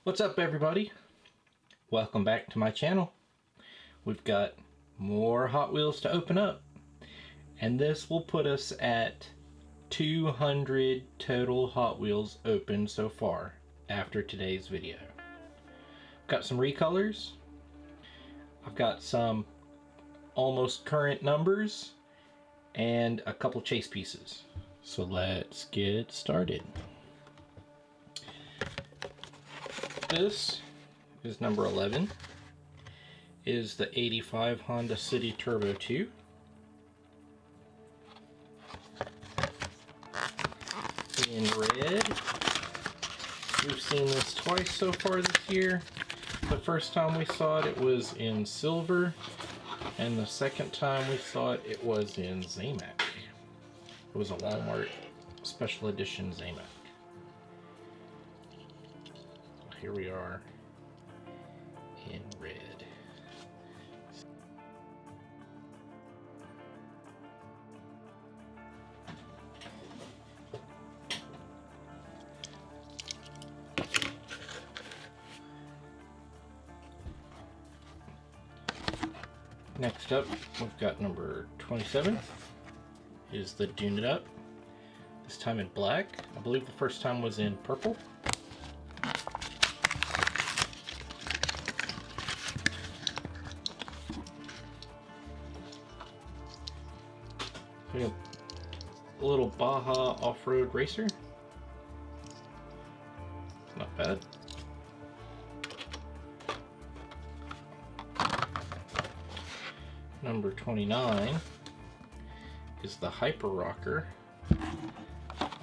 What's up, everybody? Welcome back to my channel. We've got more Hot Wheels to open up, and this will put us at 200 total Hot Wheels opened so far after today's video. Got some recolors. I've got some almost current numbers and a couple chase pieces. So let's get started. This is number 11, is the 85 Honda City Turbo 2. In red, we've seen this twice so far this year. The first time we saw it, it was in silver, and the second time we saw it, it was in Zamac. It was a Walmart special edition Zamac. Here we are in red. Next up, we've got number 27, is the Dune It Up, this time in black. I believe the first time was in purple. We have a little Baja off-road racer. Not bad. Number 29 is the Hyper Rocker.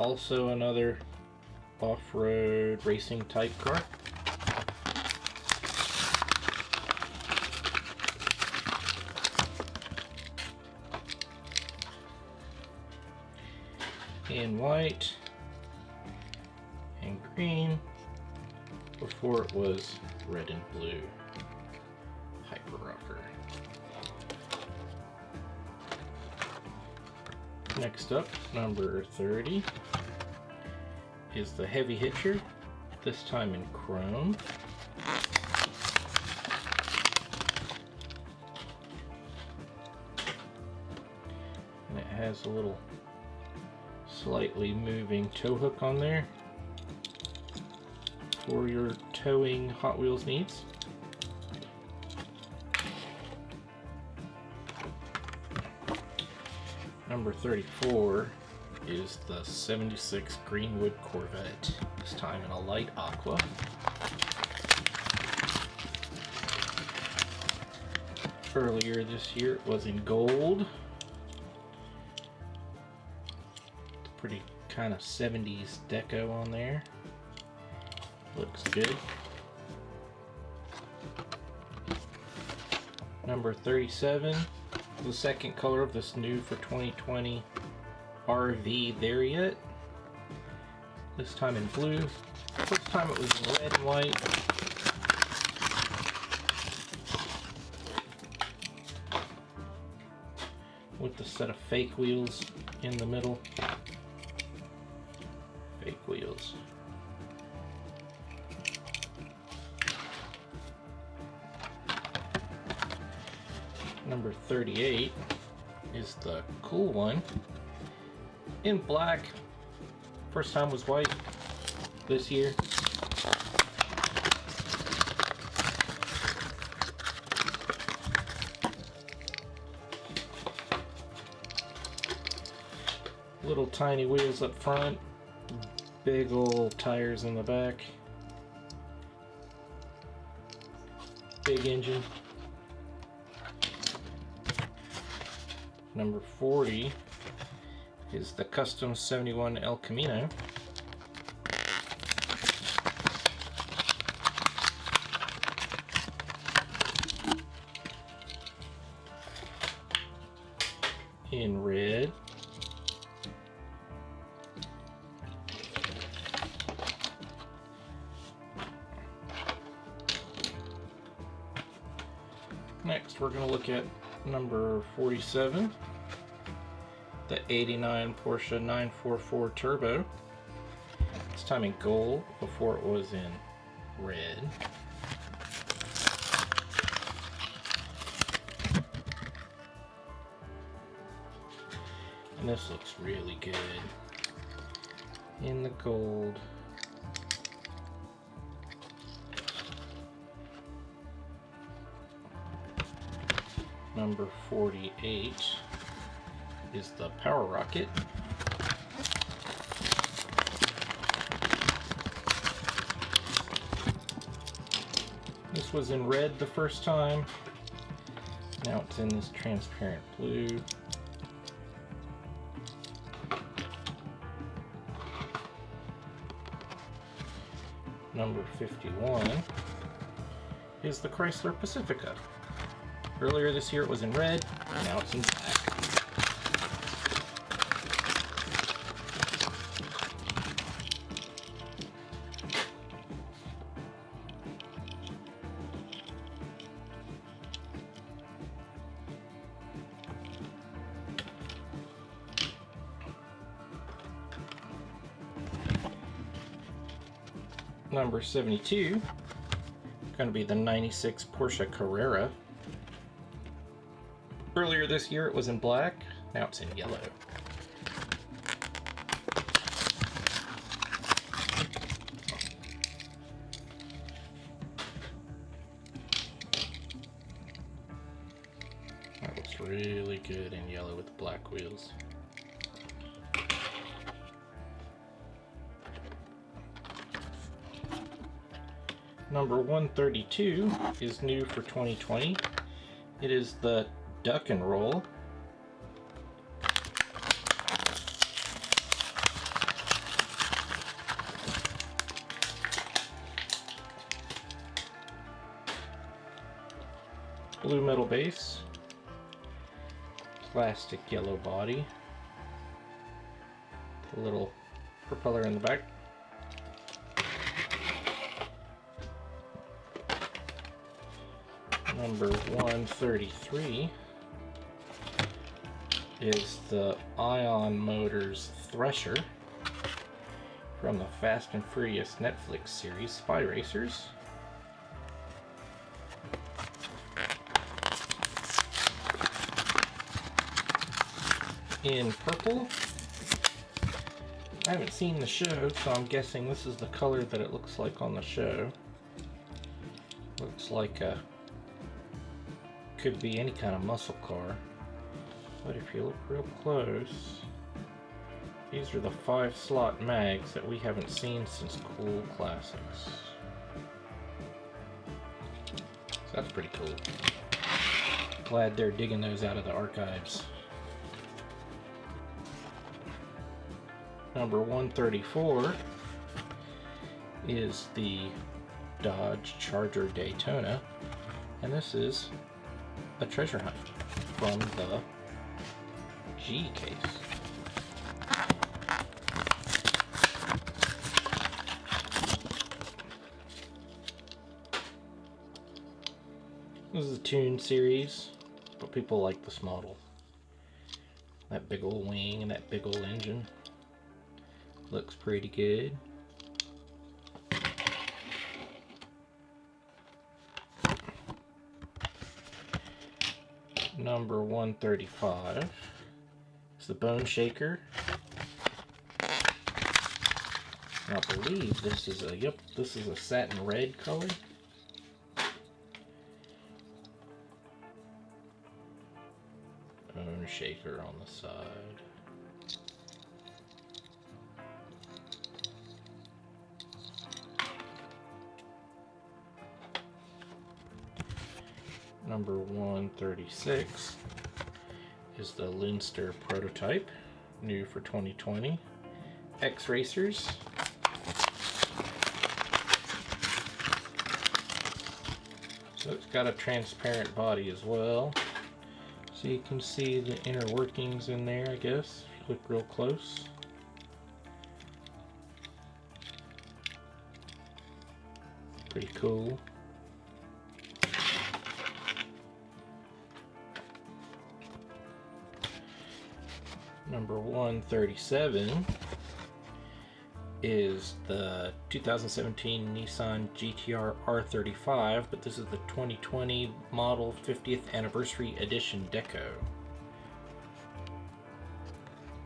Also another off-road racing type car. In white and green, before it was red and blue. Hyper Rocker. Next up, number 30 is the Heavy Hitcher, this time in chrome. And it has a little slightly moving tow hook on there for your towing Hot Wheels needs. Number 34 is the 76 Greenwood Corvette, this time in a light aqua. Earlier this year it was in gold. Pretty kind of 70s deco on there. Looks good. Number 37, the second color of this new for 2020 RV There Yet. This time in blue. First time it was in red and white. With the set of fake wheels in the middle. Fake wheels. Number 38 is the cool one in black. First time was white this year. Little tiny wheels up front. Big old tires in the back. Big engine. Number 40 is the Custom 71 El Camino. In red. Next, we're going to look at number 47, the 89 Porsche 944 Turbo. This time in gold, before it was in red. And this looks really good in the gold. Number 48 is the Power Rocket. This was in red the first time. Now it's in this transparent blue. Number 51 is the Chrysler Pacifica. Earlier this year it was in red, now it's in black. Number 72, going to be the 96 Porsche Carrera. Earlier this year it was in black, now it's in yellow. That looks really good in yellow with the black wheels. Number 132 is new for 2020. It is the Duck and Roll. Blue metal base, plastic yellow body, a little propeller in the back. Number 133 is the Ion Motors Thresher from the Fast and Furious Netflix series Spy Racers. In purple. I haven't seen the show, so I'm guessing this is the color that it looks like on the show. Looks like a could be any kind of muscle car, but if you look real close, these are the 5-slot mags that we haven't seen since Cool Classics. So that's pretty cool. Glad they're digging those out of the archives. Number 134 is the Dodge Charger Daytona, and this is a treasure hunt from the G case. This is a Tune series, but people like this model. That big old wing and that big old engine. Looks pretty good. Number 135 is the Bone Shaker. I believe this is a satin red color. Bone Shaker on the side. Number 136 is the Linster Prototype, new for 2020. X Racers. So it's got a transparent body as well. So you can see the inner workings in there, I guess, if you look real close. Pretty cool. Number 137 is the 2017 Nissan GTR R35, but this is the 2020 model 50th anniversary edition deco.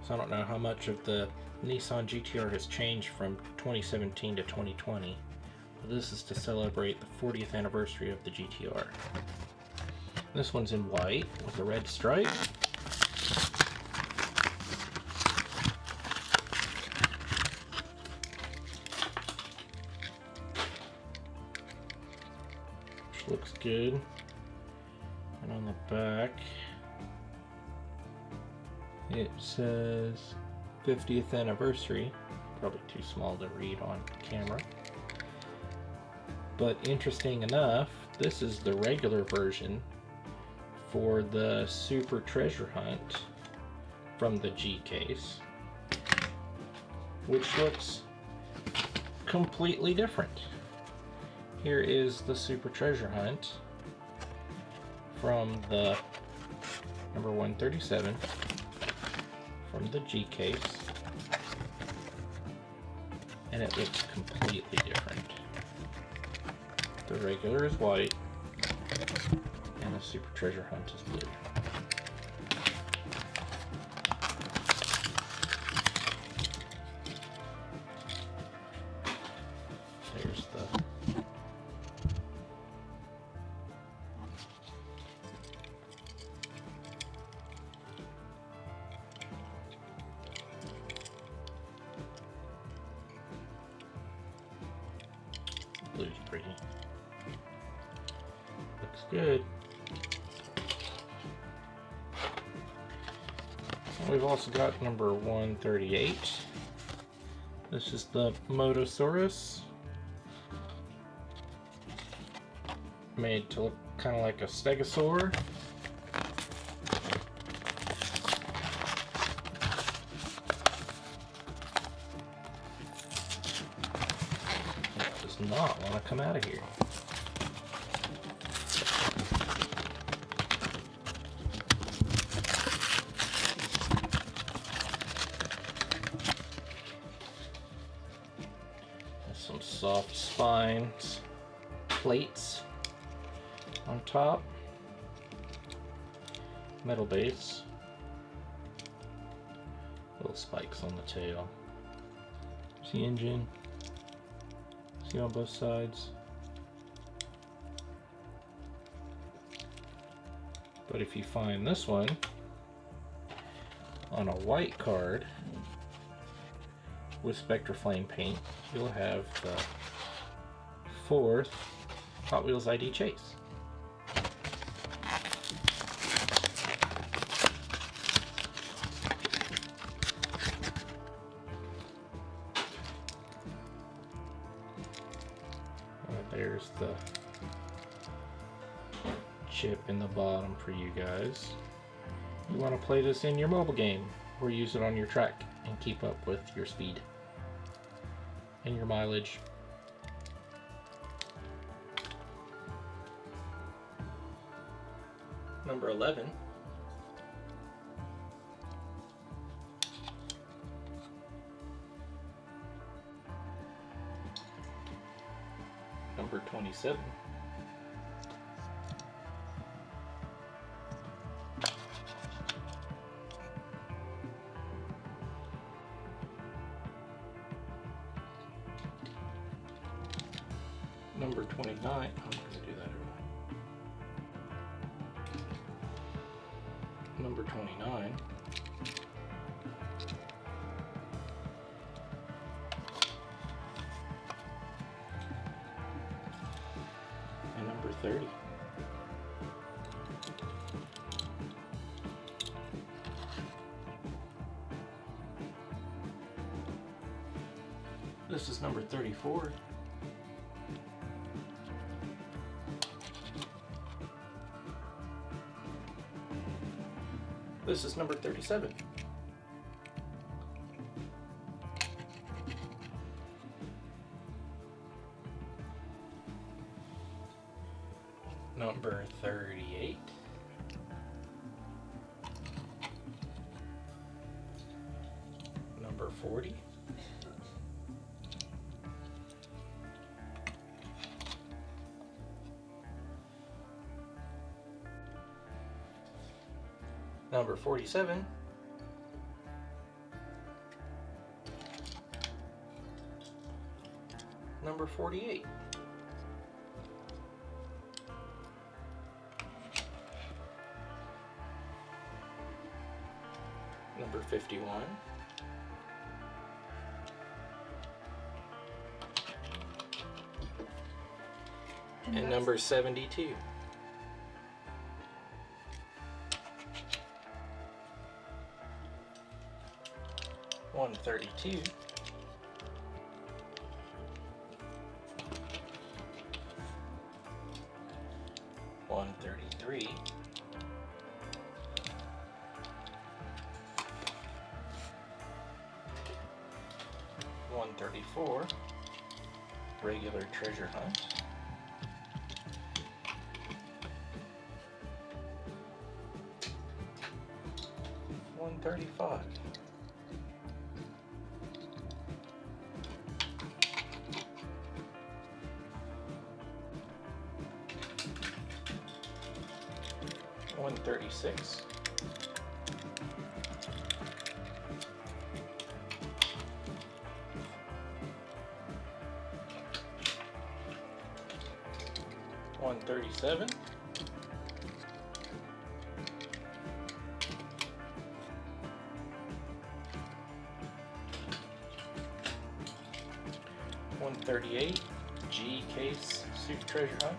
So I don't know how much of the Nissan GTR has changed from 2017 to 2020. But this is to celebrate the 40th anniversary of the GTR. This one's in white with a red stripe. Which looks good. And on the back, it says 50th anniversary. Probably too small to read on camera. But interesting enough, this is the regular version for the Super Treasure Hunt from the G case, which looks completely different. Here is the Super Treasure Hunt from the number 137 from the G case, and it looks completely different. The regular is white, and the Super Treasure Hunt is blue. There's the blue's pretty. Looks good. We've also got number 138. This is the Motosaurus, made to look kind of like a stegosaur. It does not want to come out of here. Some soft spines, plates on top, metal base, little spikes on the tail. There's the engine, see on both sides. But if you find this one on a white card with Spectra Flame paint, you'll have the 4th Hot Wheels ID Chase. There's the chip in the bottom for you guys. You want to play this in your mobile game or use it on your track and keep up with your speed and your mileage. Number 11. Number 27. Number 29. I'm going to do that every night. Number 29. And number 30. This is number 34. This is number 37. Number 38. Number 40. Number 47. Number 48. Number 51. And number 72. $132. $133. $134. Regular treasure hunt. $135. $136. $137. $138. G case suit treasure hunt.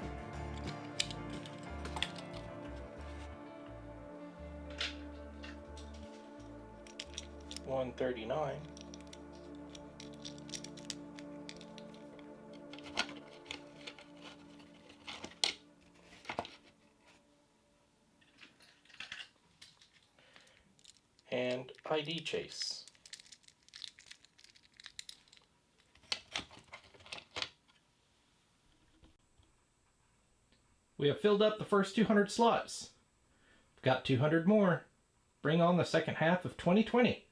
$139. And ID chase. We have filled up the first 200 slots. We've got 200 more. Bring on the second half of 2020.